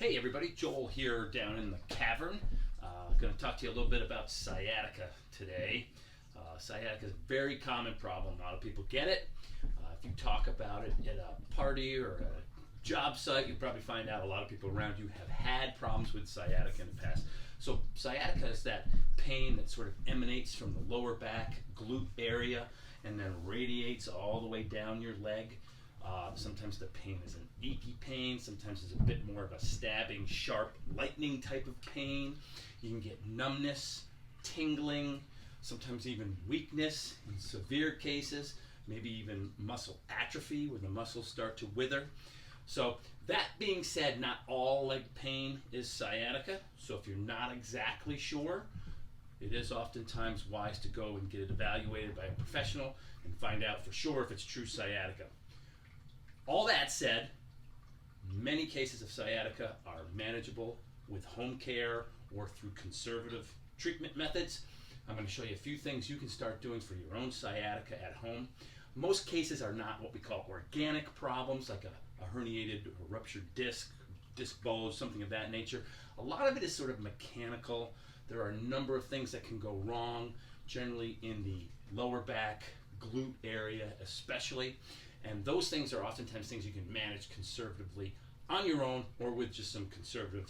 Hey everybody, Joel here down in the cavern. Going to talk to you a little bit about sciatica today. Sciatica is a very common problem. A lot of people get it. If you talk about it at a party or a job site, you'll probably find out a lot of people around you have had problems with sciatica in the past. So sciatica is that pain that sort of emanates from the lower back, glute area, and then radiates all the way down your leg. Sometimes the pain is an achy pain, sometimes it's a bit more of a stabbing, sharp, lightning type of pain. You can get numbness, tingling, sometimes even weakness in severe cases, maybe even muscle atrophy where the muscles start to wither. So that being said, not all leg pain is sciatica. So if you're not exactly sure, it is oftentimes wise to go and get it evaluated by a professional and find out for sure if it's true sciatica. All that said, many cases of sciatica are manageable with home care or through conservative treatment methods. I'm going to show you a few things you can start doing for your own sciatica at home. Most cases are not what we call organic problems, like a herniated or ruptured disc bulge, something of that nature. A lot of it is sort of mechanical. There are a number of things that can go wrong, generally in the lower back, glute area especially. And those things are oftentimes things you can manage conservatively on your own or with just some conservative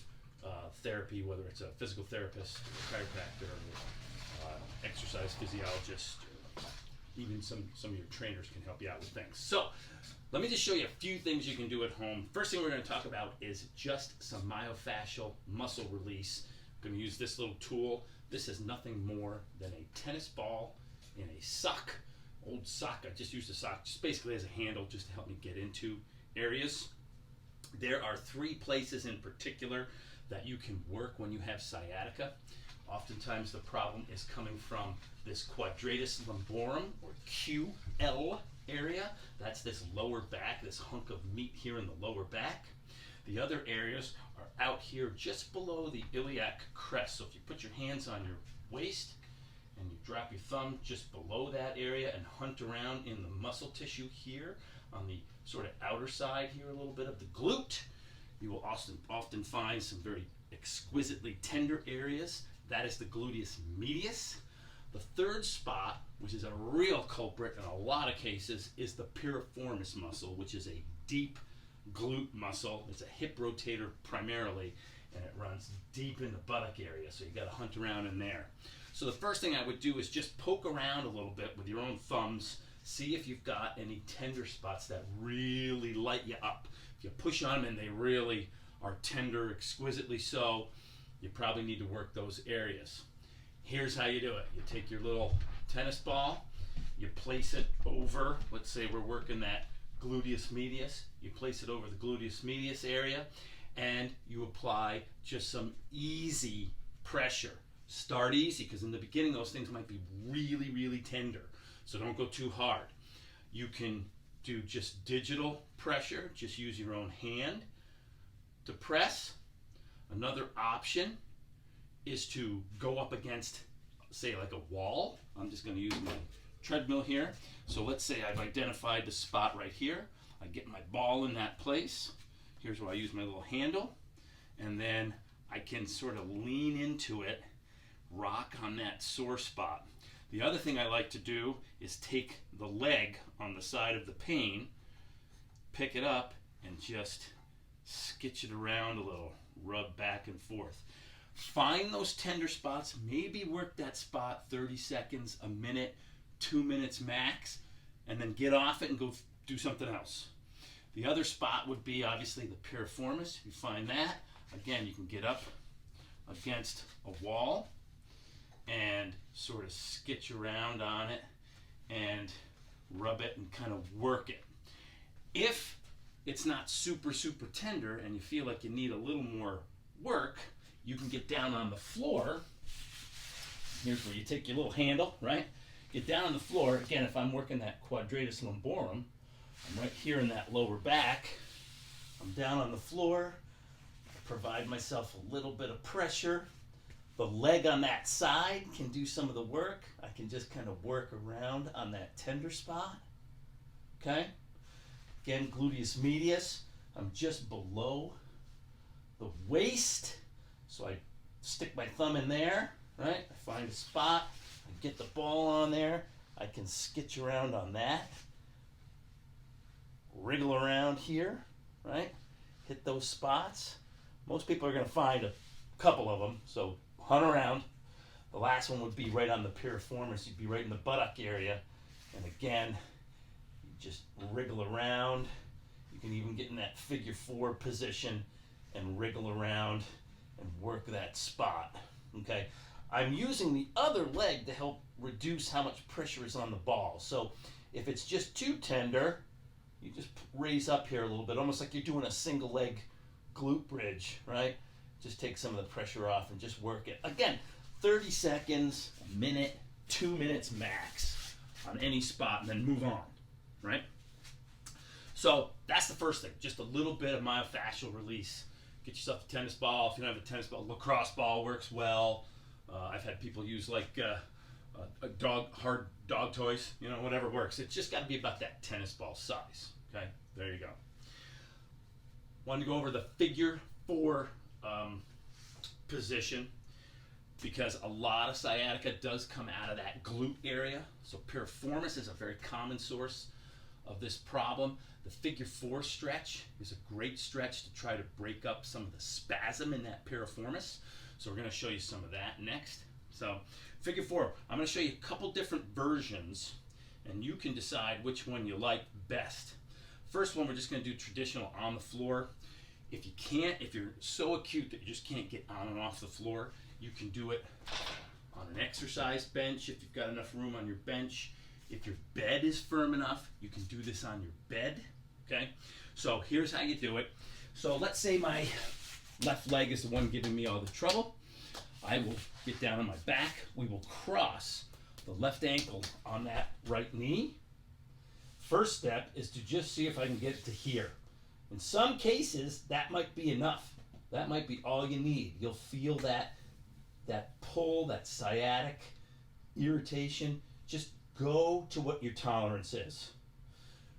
therapy, whether it's a physical therapist, a chiropractor, exercise physiologist, or even some of your trainers can help you out with things. So let me just show you a few things you can do at home. First thing we're going to talk about is just some myofascial muscle release. I'm going to use this little tool. This is nothing more than a tennis ball in a sock. Old sock. I just used a sock just basically as a handle just to help me get into areas. There are three places in particular that you can work when you have sciatica. Oftentimes the problem is coming from this quadratus lumborum or QL area. That's this lower back, this hunk of meat here in the lower back. The other areas are out here just below the iliac crest. So if you put your hands on your waist and you drop your thumb just below that area and hunt around in the muscle tissue here on the sort of outer side here, a little bit of the glute, you will often find some very exquisitely tender areas. That is the gluteus medius. The third spot, which is a real culprit in a lot of cases, is the piriformis muscle, which is a deep glute muscle. It's a hip rotator primarily, and it runs deep in the buttock area, so you got to hunt around in there. So the first thing I would do is just poke around a little bit with your own thumbs, see if you've got any tender spots that really light you up. If you push on them and they really are tender, exquisitely so, you probably need to work those areas. Here's how you do it. You take your little tennis ball, you place it over, let's say we're working that gluteus medius, you place it over the gluteus medius area, and you apply just some easy pressure. Start easy, because in the beginning those things might be really, really tender. So don't go too hard. You can do just digital pressure, just use your own hand to press. Another option is to go up against, say, like a wall. I'm just going to use my treadmill here. So let's say I've identified the spot right here. I get my ball in that place. Here's where I use my little handle. And then I can sort of lean into it, rock on that sore spot. The other thing I like to do is take the leg on the side of the pain, pick it up, and just skitch it around a little, rub back and forth. Find those tender spots, maybe work that spot 30 seconds, a minute, 2 minutes max, and then get off it and go do something else. The other spot would be obviously the piriformis. You find that, again, you can get up against a wall and sort of skitch around on it and rub it and kind of work it. If it's not super, super tender and you feel like you need a little more work, you can get down on the floor. Here's where you take your little handle, right? Get down on the floor. Again, if I'm working that quadratus lumborum, I'm right here in that lower back. I'm down on the floor. I provide myself a little bit of pressure. The leg on that side can do some of the work. I can just kind of work around on that tender spot. Okay? Again, gluteus medius. I'm just below the waist. So I stick my thumb in there, right? I find a spot, I get the ball on there, I can skitch around on that, wriggle around here, right? Hit those spots. Most people are going to find a couple of them, so hunt around. The last one would be right on the piriformis. You'd be right in the buttock area. And again, you just wriggle around. You can even get in that figure 4 position and wriggle around and work that spot. Okay, I'm using the other leg to help reduce how much pressure is on the ball. So if it's just too tender, you just raise up here a little bit, almost like you're doing a single leg glute bridge, right? Just take some of the pressure off and just work it. Again, 30 seconds, a minute, 2 minutes max on any spot, and then move on, right? So that's the first thing, just a little bit of myofascial release. Get yourself a tennis ball. If you don't have a tennis ball, lacrosse ball works well. I've had people use like hard dog toys, you know, whatever works. It's just got to be about that tennis ball size. Okay, there you go. Wanted to go over the figure 4 position because a lot of sciatica does come out of that glute area. So piriformis is a very common source of this problem. The figure 4 stretch is a great stretch to try to break up some of the spasm in that piriformis. So we're going to show you some of that next. So figure 4, I'm going to show you a couple different versions and you can decide which one you like best. First one, we're just going to do traditional on the floor. If you can't, if you're so acute that you just can't get on and off the floor, you can do it on an exercise bench if you've got enough room on your bench. If your bed is firm enough, you can do this on your bed, okay? So here's how you do it. So let's say my left leg is the one giving me all the trouble. I will get down on my back. We will cross the left ankle on that right knee. First step is to just see if I can get it to here. In some cases, that might be enough. That might be all you need. You'll feel that pull, that sciatic irritation. Just go to what your tolerance is.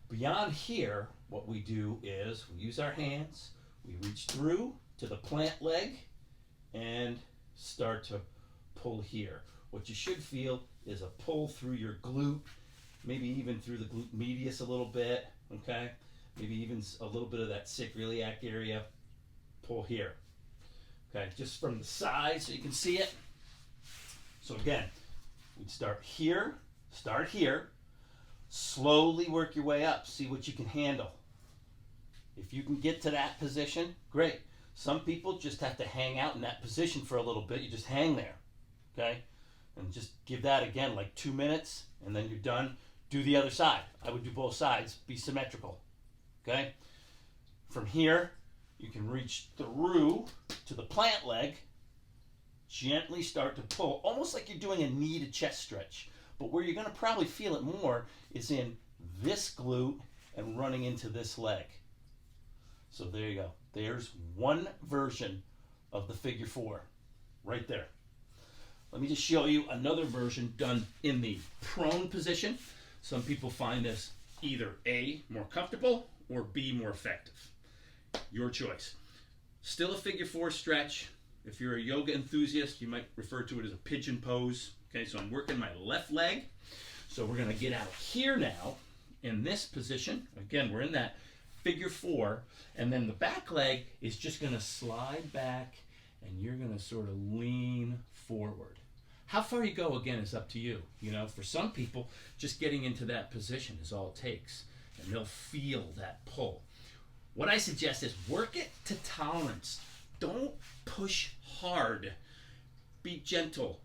Beyond here, what we do is we use our hands, we reach through to the plant leg and start to pull here. What you should feel is a pull through your glute, maybe even through the glute medius a little bit, okay? Maybe even a little bit of that sacroiliac area. Pull here, okay? Just from the side so you can see it. So again, we'd start here, slowly work your way up, see what you can handle. If you can get to that position, great. Some people just have to hang out in that position for a little bit. You just hang there, okay? And just give that again like 2 minutes and then you're done. Do the other side. I would do both sides, be symmetrical, okay? From here, you can reach through to the plant leg, gently start to pull, almost like you're doing a knee to chest stretch. But where you're going to probably feel it more is in this glute and running into this leg. So there you go. There's one version of the figure 4 right there. Let me just show you another version done in the prone position. Some people find this either A, more comfortable, or B, more effective. Your choice. Still a figure 4 stretch. If you're a yoga enthusiast, you might refer to it as a pigeon pose. Okay, so I'm working my left leg. So we're going to get out here now in this position. Again, we're in that figure 4. And then the back leg is just going to slide back and you're going to sort of lean forward. How far you go, again, is up to you. You know, for some people, just getting into that position is all it takes. And they'll feel that pull. What I suggest is work it to tolerance. Don't push hard. Be gentle.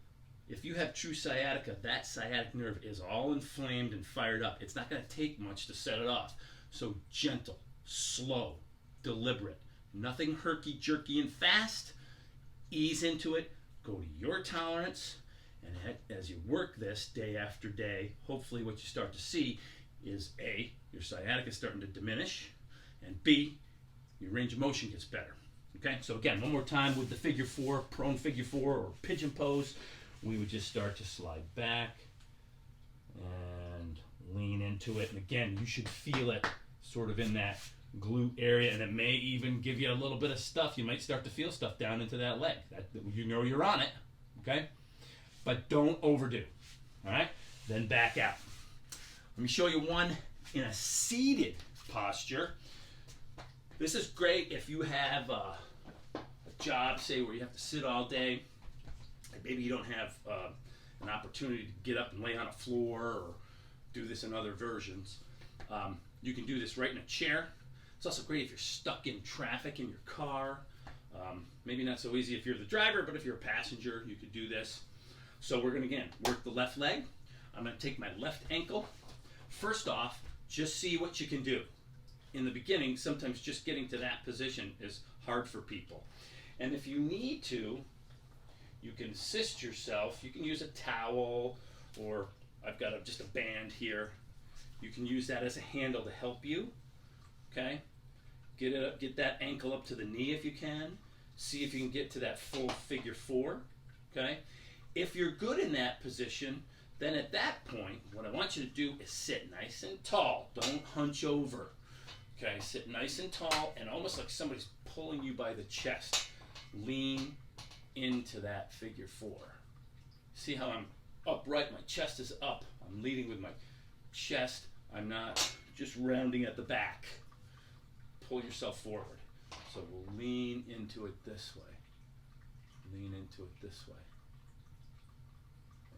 If you have true sciatica, that sciatic nerve is all inflamed and fired up. It's not going to take much to set it off. So gentle, slow, deliberate. Nothing herky-jerky and fast. Ease into it. Go to your tolerance. And as you work this day after day, hopefully what you start to see is A, your sciatica is starting to diminish, and B, your range of motion gets better. Okay, so again, one more time with the figure 4, prone figure 4 or pigeon pose, we would just start to slide back and lean into it. And again, you should feel it sort of in that glute area, and it may even give you a little bit of stuff. You might start to feel stuff down into that leg. You know you're on it, okay? But don't overdo, all right? Then back out. Let me show you one in a seated posture. This is great if you have a job, say, where you have to sit all day. Like maybe you don't have an opportunity to get up and lay on a floor or do this in other versions. You can do this right in a chair. It's also great if you're stuck in traffic in your car. Maybe not so easy if you're the driver, but if you're a passenger, you could do this. So we're going to, again, work the left leg. I'm going to take my left ankle. First off, just see what you can do. In the beginning, sometimes just getting to that position is hard for people. And if you need to, you can assist yourself. You can use a towel, or I've got just a band here. You can use that as a handle to help you. Okay? Get it up, get that ankle up to the knee if you can. See if you can get to that full figure four. Okay? If you're good in that position, then at that point, what I want you to do is sit nice and tall. Don't hunch over. Okay? Sit nice and tall and almost like somebody's pulling you by the chest. Lean into that figure four. See how I'm upright? My chest is up. I'm leading with my chest. I'm not just rounding at the back. Pull yourself forward. So we'll lean into it this way. Lean into it this way.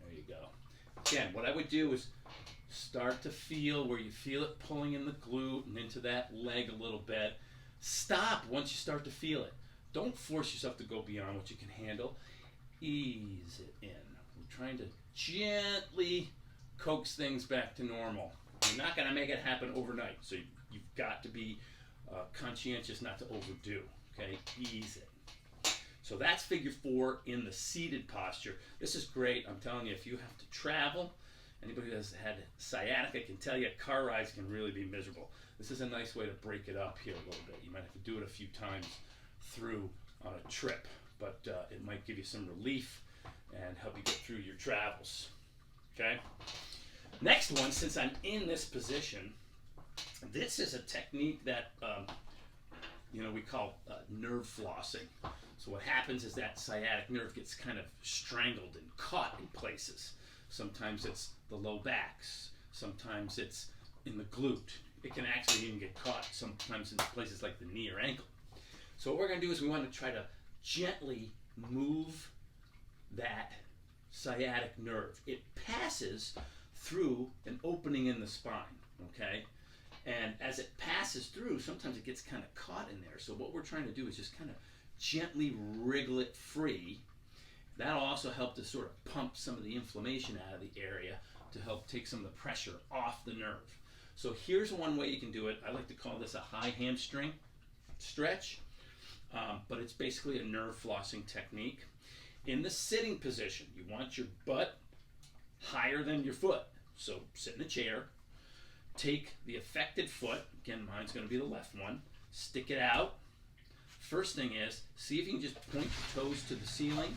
There you go. Again, what I would do is start to feel where you feel it pulling in the glute and into that leg a little bit. Stop once you start to feel it. Don't force yourself to go beyond what you can handle. Ease it in. We're trying to gently coax things back to normal. You're not going to make it happen overnight, so you've got to be conscientious not to overdo. Okay, ease it. So that's figure four in the seated posture. This is great. I'm telling you, if you have to travel, anybody who has had sciatica can tell you car rides can really be miserable. This is a nice way to break it up here a little bit. You might have to do it a few times through on a trip, but it might give you some relief and help you get through your travels. Okay? Next one, since I'm in this position, this is a technique that we call nerve flossing. So what happens is that sciatic nerve gets kind of strangled and caught in places. Sometimes it's the low backs. Sometimes it's in the glute. It can actually even get caught sometimes in places like the knee or ankle. So what we're going to do is we want to try to gently move that sciatic nerve. It passes through an opening in the spine, okay? And as it passes through, sometimes it gets kind of caught in there. So what we're trying to do is just kind of gently wriggle it free. That'll also help to sort of pump some of the inflammation out of the area to help take some of the pressure off the nerve. So here's one way you can do it. I like to call this a high hamstring stretch, but it's basically a nerve flossing technique. In the sitting position, you want your butt higher than your foot. So sit in a chair, take the affected foot, again mine's going to be the left one, stick it out. First thing is, see if you can just point your toes to the ceiling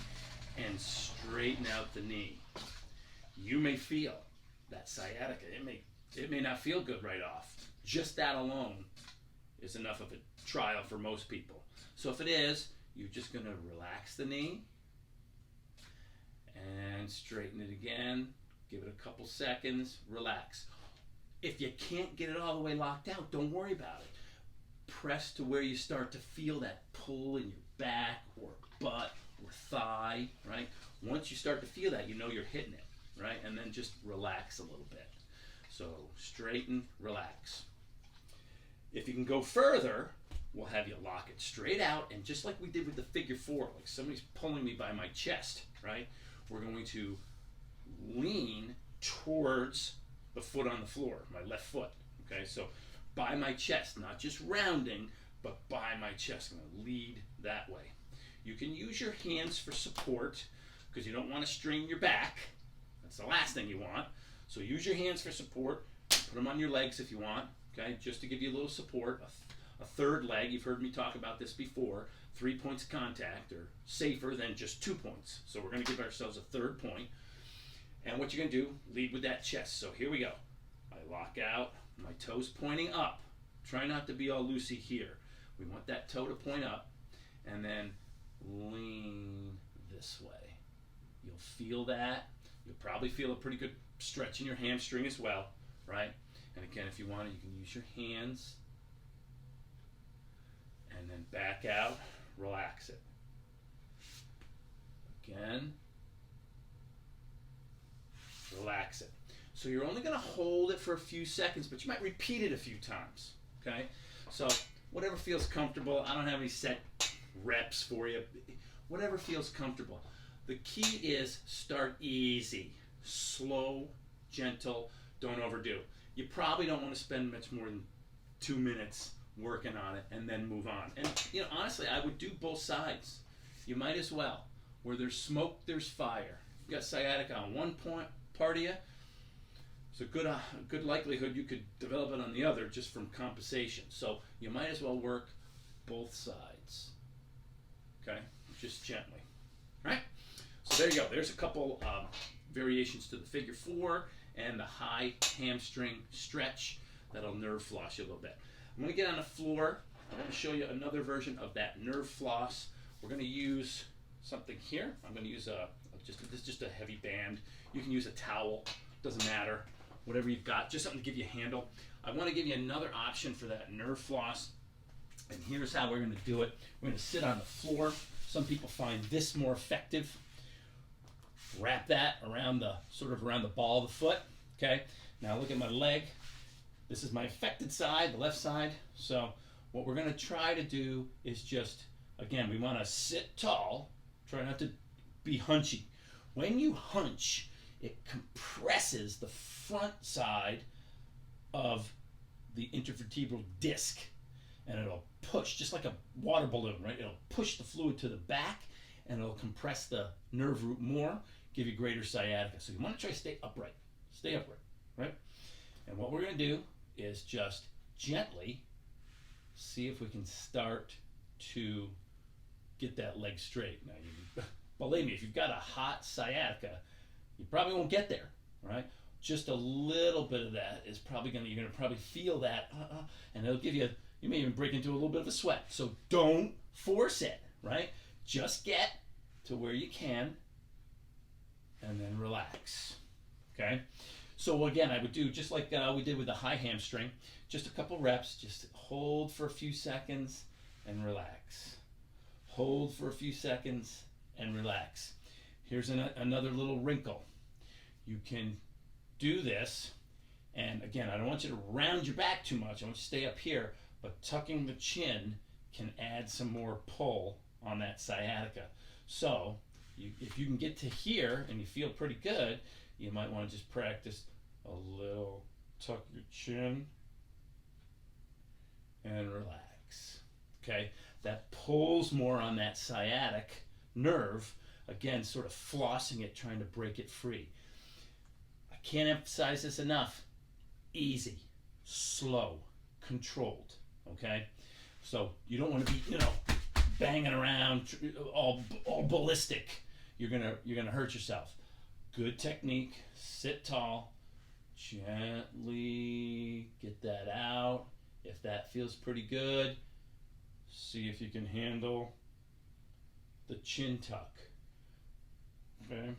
and straighten out the knee. You may feel that sciatica. It may not feel good right off. Just that alone is enough of a trial for most people. So if it is, you're just going to relax the knee and straighten it again. Give it a couple seconds, relax. If you can't get it all the way locked out, don't worry about it. Press to where you start to feel that pull in your back or butt or thigh, right? Once you start to feel that, you know you're hitting it, right? And then just relax a little bit. So straighten, relax. If you can go further, we'll have you lock it straight out, and just like we did with the figure four, like somebody's pulling me by my chest, right? We're going to lean towards the foot on the floor, my left foot, okay? So by my chest, not just rounding, but by my chest. I'm going to lead that way. You can use your hands for support because you don't want to strain your back. That's the last thing you want. So use your hands for support. Put them on your legs if you want, okay? Just to give you a little support. A third leg, you've heard me talk about this before, 3 points of contact are safer than just 2 points. So we're going to give ourselves a third point. And what you're going to do, lead with that chest. So here we go. I lock out, my toes pointing up, Try not to be all loosey here. We want that toe to point up, and then lean this way. You'll feel that. You'll probably feel a pretty good stretch in your hamstring as well, right? And again, if you want to, you can use your hands, and then back out, relax it. Again, relax it. So you're only going to hold it for a few seconds, but you might repeat it a few times, okay? So whatever feels comfortable. I don't have any set reps for you. Whatever feels comfortable. The key is start easy, slow, gentle, don't overdo. You probably don't want to spend much more than 2 minutes working on it and then move on. And you know, honestly, I would do both sides. You might as well. Where there's smoke, there's fire. You got sciatica on one part of you, there's a good likelihood you could develop it on the other just from compensation. So you might as well work both sides. Okay, just gently. All right. So there you go. There's a couple variations to the figure 4 and the high hamstring stretch that'll nerve floss you a little bit. I'm going to get on the floor. I'm going to show you another version of that nerve floss. We're going to use something here. I'm going to use just a heavy band. You can use a towel. Doesn't matter. Whatever you've got. Just something to give you a handle. I want to give you another option for that nerve floss. And here's how we're going to do it. We're going to sit on the floor. Some people find this more effective. Wrap that around the ball of the foot. Okay. Now look at my leg. This is my affected side, the left side. So what we're going to try to do is just, again, we want to sit tall. Try not to be hunchy. When you hunch, it compresses the front side of the intervertebral disc, and it'll push, just like a water balloon, right? It'll push the fluid to the back, and it'll compress the nerve root more, give you greater sciatica. So you want to try to stay upright, right? And what we're going to do is just gently see if we can start to get that leg straight. Now, believe me, if you've got a hot sciatica, you probably won't get there, right? Just a little bit of that is probably you're going to probably feel that, and it'll give you, you may even break into a little bit of a sweat. So don't force it, right? Just get to where you can, and then relax, okay? So again, I would do just like we did with the high hamstring, just a couple reps, just hold for a few seconds and relax. Hold for a few seconds and relax. Here's another little wrinkle. You can do this, and again, I don't want you to round your back too much. I want you to stay up here, but tucking the chin can add some more pull on that sciatica. So if you can get to here and you feel pretty good, you might want to just practice a little tuck your chin and relax. Okay, that pulls more on that sciatic nerve, again, sort of flossing it, trying to break it free. I can't emphasize this enough. Easy, slow, controlled, okay? So you don't want to be, banging around all ballistic. You're gonna hurt yourself. Good technique, sit tall, gently get that out. If that feels pretty good, see if you can handle the chin tuck. Okay,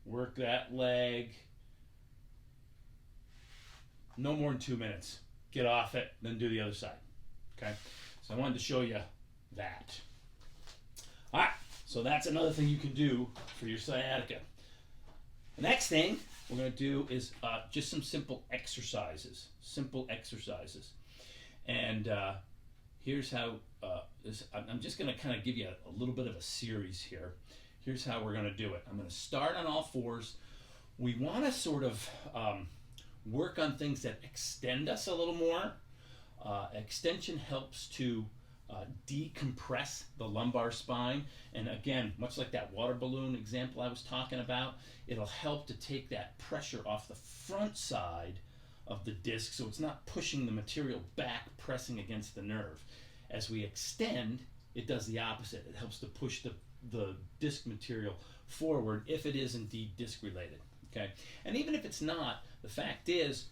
work that leg. No more than 2 minutes. Get off it, then do the other side. Okay, so I wanted to show you that. All right, so that's another thing you can do for your sciatica. The next thing we're going to do is just some simple exercises. And here's how, I'm just going to kind of give you a little bit of a series here. Here's how we're going to do it. I'm going to start on all fours. We want to sort of work on things that extend us a little more. Extension helps to decompress the lumbar spine, and again, much like that water balloon example I was talking about, it'll help to take that pressure off the front side of the disc so it's not pushing the material back, pressing against the nerve. As we extend, it does the opposite. It helps to push the disc material forward if it is indeed disc related. Okay, and even if it's not, the fact is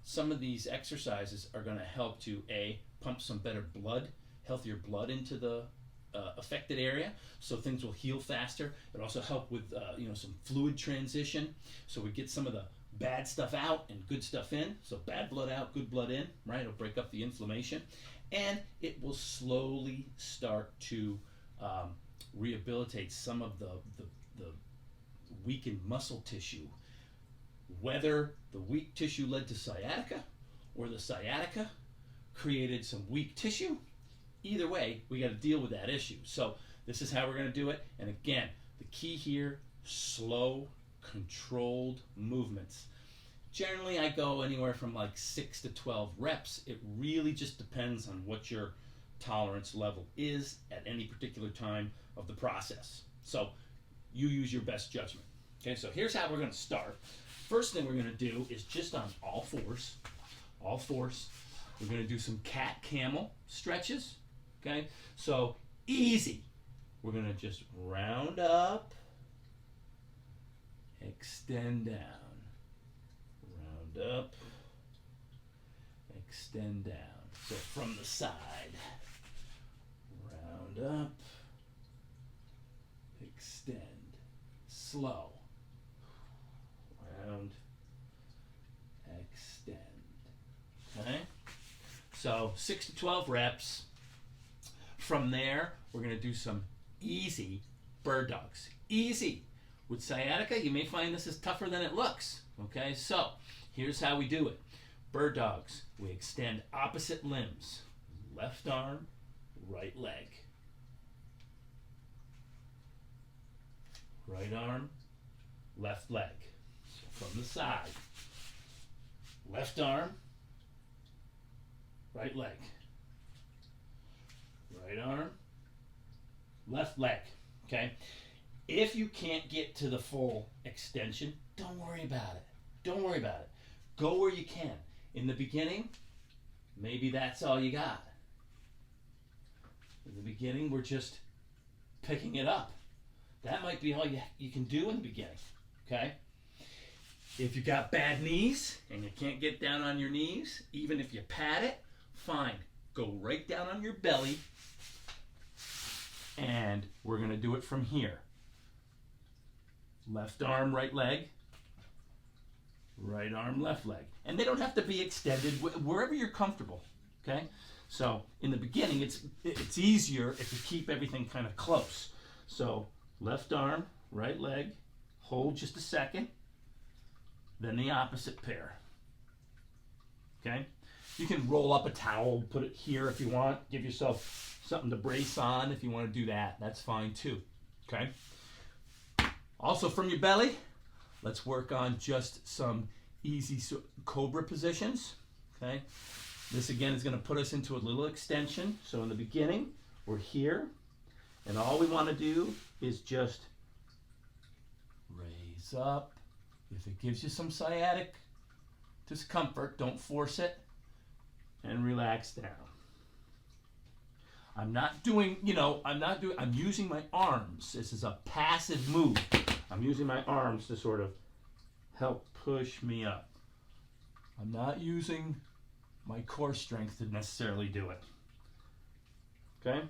some of these exercises are going to help to pump some better blood, healthier blood into the affected area, so things will heal faster. It also help with some fluid transition, so we get some of the bad stuff out and good stuff in. So bad blood out, good blood in, right? It'll break up the inflammation, and it will slowly start to rehabilitate some of the weakened muscle tissue. Whether the weak tissue led to sciatica or the sciatica created some weak tissue, either way, we got to deal with that issue. So this is how we're going to do it. And again, the key here, slow, controlled movements. Generally, I go anywhere from like 6 to 12 reps. It really just depends on what your tolerance level is at any particular time of the process. So you use your best judgment. Okay, so here's how we're going to start. First thing we're going to do is just on all fours. We're going to do some cat-camel stretches. Okay, so easy. We're going to just round up, extend down, round up, extend down. So from the side, round up, extend, slow, round, extend. Okay, so 6 to 12 reps. From there, we're going to do some easy bird dogs. Easy. With sciatica, you may find this is tougher than it looks. Okay, so here's how we do it. Bird dogs, we extend opposite limbs. Left arm, right leg. Right arm, left leg. So from the side. Left arm, right leg. Right arm, left leg. Okay? If you can't get to the full extension, don't worry about it. Don't worry about it. Go where you can. In the beginning, maybe that's all you got. In the beginning, we're just picking it up. That might be all you can do in the beginning. Okay? If you got bad knees and you can't get down on your knees, even if you pad it, fine. Go right down on your belly, and we're going to do it from here. Left arm, right leg. Right arm, left leg. And they don't have to be extended wherever you're comfortable. Okay? So in the beginning, it's easier if you keep everything kind of close. So left arm, right leg. Hold just a second. Then the opposite pair. Okay? You can roll up a towel, put it here if you want. Give yourself something to brace on if you want to do that. That's fine too. Okay? Also from your belly, let's work on just some easy Cobra positions. Okay? This again is going to put us into a little extension. So in the beginning, we're here. And all we want to do is just raise up. If it gives you some sciatic discomfort, don't force it. And relax down. I'm using my arms. This is a passive move. I'm using my arms to sort of help push me up. I'm not using my core strength to necessarily do it. Okay?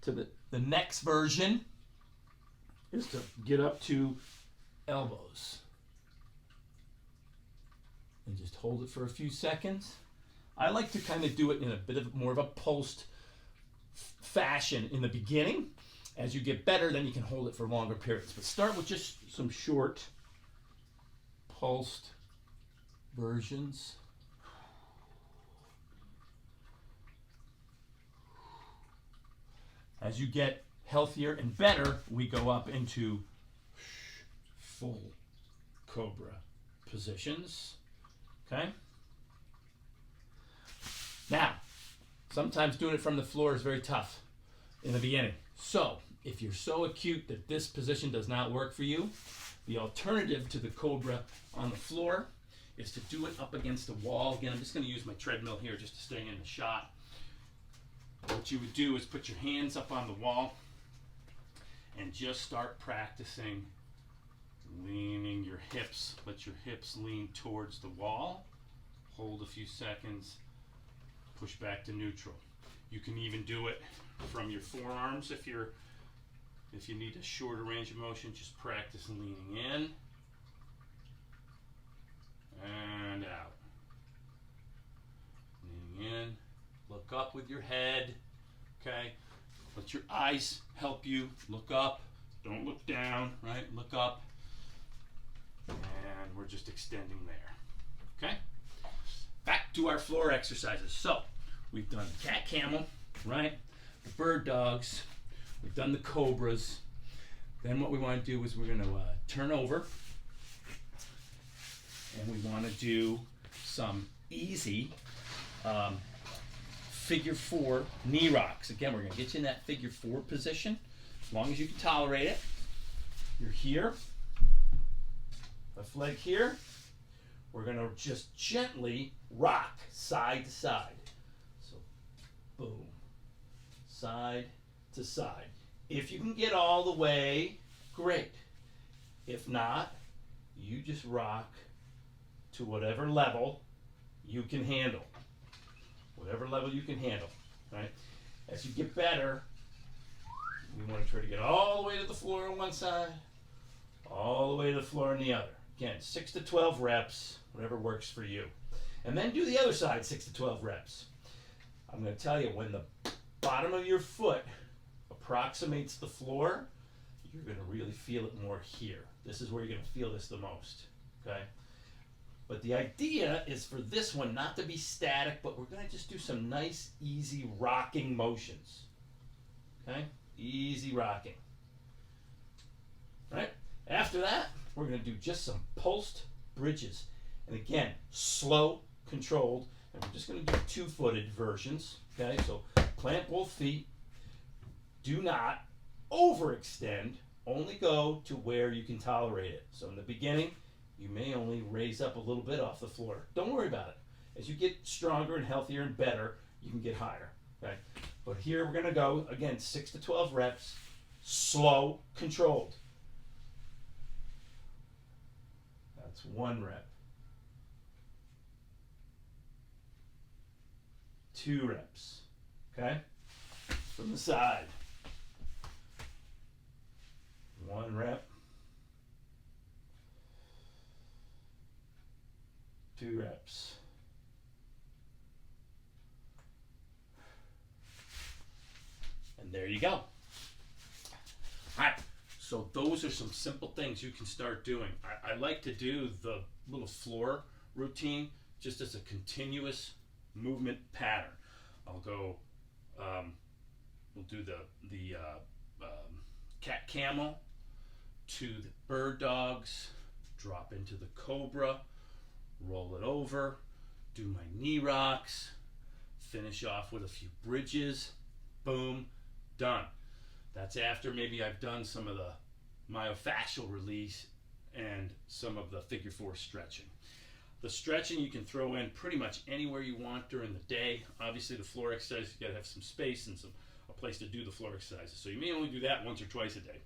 To the next version is to get up to elbows. And just hold it for a few seconds. I like to kind of do it in a bit of more of a pulsed fashion in the beginning. As you get better, then you can hold it for longer periods. But start with just some short pulsed versions. As you get healthier and better, we go up into full Cobra positions. Okay? Now, sometimes doing it from the floor is very tough in the beginning. So, if you're so acute that this position does not work for you, the alternative to the Cobra on the floor is to do it up against a wall. Again, I'm just going to use my treadmill here just to stay in the shot. What you would do is put your hands up on the wall and just start practicing leaning your hips. Let your hips lean towards the wall. hold a few seconds, push back to neutral. You can even do it from your forearms if you need a shorter range of motion. Just practice leaning in and out. Leaning in, look up with your head, okay? Let your eyes help you. Look up, don't look down, right? Look up, and we're just extending there, okay? Back to our floor exercises. So, we've done the cat camel, right? The bird dogs. We've done the cobras. Then what we want to do is we're going to turn over, and we want to do some easy figure 4 knee rocks. Again, we're going to get you in that figure 4 position as long as you can tolerate it. You're here, left leg here. We're going to just gently rock side to side. So, boom, side to side. If you can get all the way, great. If not, you just rock to whatever level you can handle. Whatever level you can handle, right? As you get better, we want to try to get all the way to the floor on one side, all the way to the floor on the other. Again, 6 to 12 reps, whatever works for you. And then do the other side, 6 to 12 reps. I'm going to tell you, when the bottom of your foot approximates the floor, you're going to really feel it more here. This is where you're going to feel this the most, okay? But the idea is for this one not to be static, but we're going to just do some nice, easy rocking motions. Okay? Easy rocking. Right? After that, we're going to do just some pulsed bridges. And again, slow, controlled. And we're just going to do 2-footed versions. Okay? So plant both feet. Do not overextend. Only go to where you can tolerate it. So in the beginning, you may only raise up a little bit off the floor. Don't worry about it. As you get stronger and healthier and better, you can get higher. Okay? But here we're going to go, again, 6 to 12 reps, slow, controlled. That's 1 rep. 2 reps. Okay? From the side. 1 rep. 2 reps. And there you go. All right, so those are some simple things you can start doing. I like to do the little floor routine just as a continuous movement pattern. I'll go, we'll do the cat camel to the bird dogs, drop into the cobra, roll it over, do my knee rocks, finish off with a few bridges, boom, done. That's after maybe I've done some of the myofascial release and some of the figure 4 stretching. The stretching you can throw in pretty much anywhere you want during the day. Obviously the floor exercise, you gotta have some space and a place to do the floor exercises. So you may only do that once or twice a day.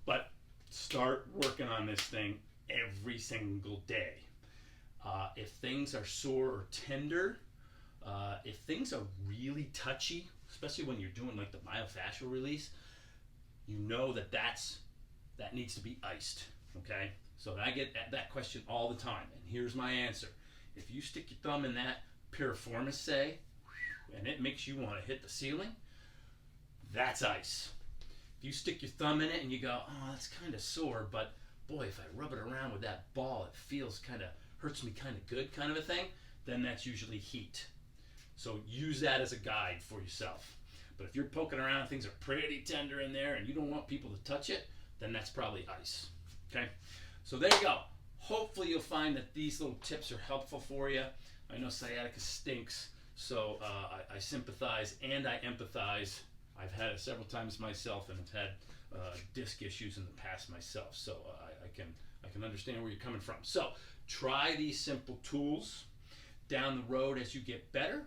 But start working on this thing every single day. If things are sore or tender, if things are really touchy, especially when you're doing like the myofascial release, you know that needs to be iced, okay? So I get that question all the time, and here's my answer. If you stick your thumb in that piriformis, say, and it makes you want to hit the ceiling, that's ice. If you stick your thumb in it and you go, oh, that's kind of sore, but boy, if I rub it around with that ball, it feels kind of, hurts me kind of good kind of a thing, then that's usually heat. So use that as a guide for yourself. But if you're poking around, things are pretty tender in there and you don't want people to touch it, then that's probably ice, okay? So there you go. Hopefully you'll find that these little tips are helpful for you. I know sciatica stinks, so I sympathize and I empathize. I've had it several times myself and have had disc issues in the past myself, so I can understand where you're coming from. So try these simple tools down the road as you get better.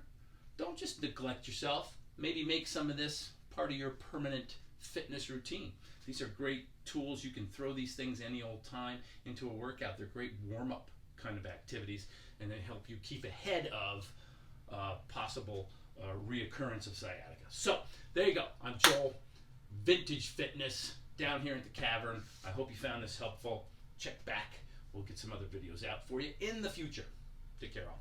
Don't just neglect yourself. Maybe make some of this part of your permanent fitness routine. These are great tools. You can throw these things any old time into a workout. They're great warm-up kind of activities, and they help you keep ahead of possible reoccurrence of sciatica. So there you go. I'm Joel, Vintage Fitness, down here at the Cavern. I hope you found this helpful. Check back. We'll get some other videos out for you in the future. Take care all.